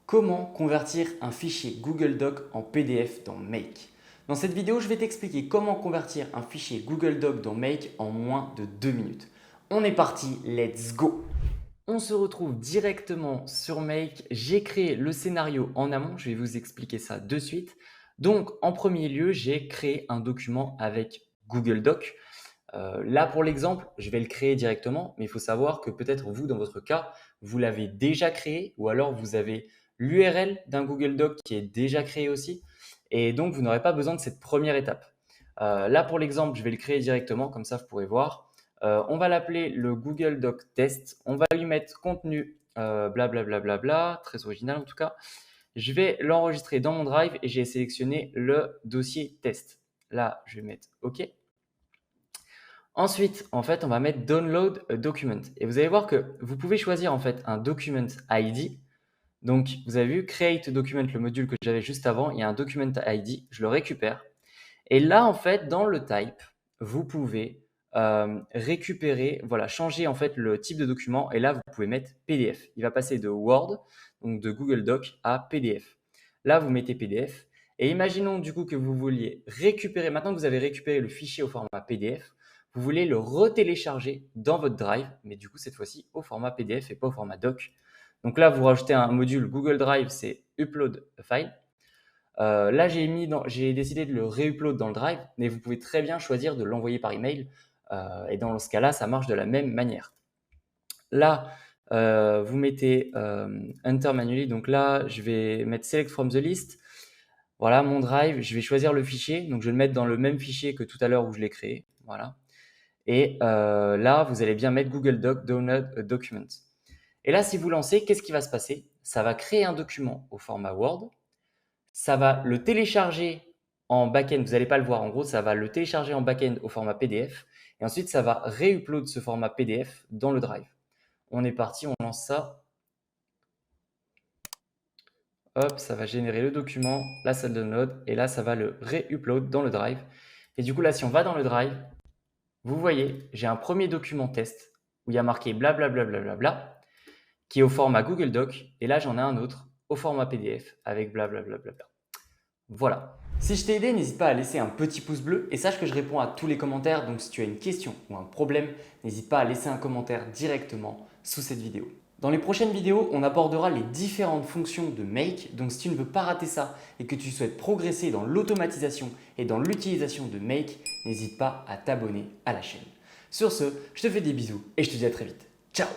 Comment convertir un fichier Google Doc en PDF dans Make? Dans cette vidéo, je vais t'expliquer comment convertir un fichier Google Doc dans Make en moins de 2 minutes. On est parti, let's go! On se retrouve directement sur Make. J'ai créé le scénario en amont, je vais vous expliquer ça de suite. Donc, en premier lieu, j'ai créé un document avec Google Doc. Là, pour l'exemple, je vais le créer directement, mais il faut savoir que peut-être vous, dans votre cas, vous l'avez déjà créé ou alors vous avez l'URL d'un Google Doc qui est déjà créé aussi et donc vous n'aurez pas besoin de cette première étape. Là, pour l'exemple, je vais le créer directement, comme ça vous pourrez voir. On va l'appeler le Google Doc Test. On va lui mettre contenu blablabla, très original en tout cas. Je vais l'enregistrer dans mon Drive et j'ai sélectionné le dossier test. Là, je vais mettre OK. Ensuite, en fait, on va mettre Download a Document. Et vous allez voir que vous pouvez choisir en fait un Document ID. Donc, vous avez vu Create Document, le module que j'avais juste avant, il y a un Document ID, je le récupère. Et là, en fait, dans le Type, vous pouvez récupérer, voilà, changer en fait le type de document. Et là, vous pouvez mettre PDF. Il va passer de Word, donc de Google Doc, à PDF. Là, vous mettez PDF. Et imaginons du coup que vous vouliez récupérer, maintenant que vous avez récupéré le fichier au format PDF, vous voulez le retélécharger dans votre Drive, mais du coup, cette fois-ci, au format PDF et pas au format doc. Donc là, vous rajoutez un module Google Drive, c'est Upload a File. Là, j'ai décidé de le réupload dans le Drive, mais vous pouvez très bien choisir de l'envoyer par email. Et dans ce cas-là, ça marche de la même manière. Là, vous mettez Enter manually. Donc là, je vais mettre Select from the list. Voilà, mon Drive, je vais choisir le fichier. Donc, je vais le mettre dans le même fichier que tout à l'heure où je l'ai créé. Voilà. Et là, vous allez bien mettre Google Doc Download a Document. Et là, si vous lancez, qu'est-ce qui va se passer? Ça va créer un document au format Word. Ça va le télécharger en back-end. Vous n'allez pas le voir. En gros, ça va le télécharger en back-end au format PDF. Et ensuite, ça va réupload ce format PDF dans le Drive. On est parti, on lance ça. Hop, ça va générer le document. Là, ça le download. Et là, ça va le réupload dans le Drive. Et du coup, là, si on va dans le Drive, vous voyez, j'ai un premier document test où il y a marqué blablabla qui est au format Google Doc. Et là, j'en ai un autre au format PDF avec blablabla. Voilà. Si je t'ai aidé, n'hésite pas à laisser un petit pouce bleu et sache que je réponds à tous les commentaires. Donc, si tu as une question ou un problème, n'hésite pas à laisser un commentaire directement sous cette vidéo. Dans les prochaines vidéos, on abordera les différentes fonctions de Make. Donc, si tu ne veux pas rater ça et que tu souhaites progresser dans l'automatisation et dans l'utilisation de Make, n'hésite pas à t'abonner à la chaîne. Sur ce, je te fais des bisous et je te dis à très vite. Ciao!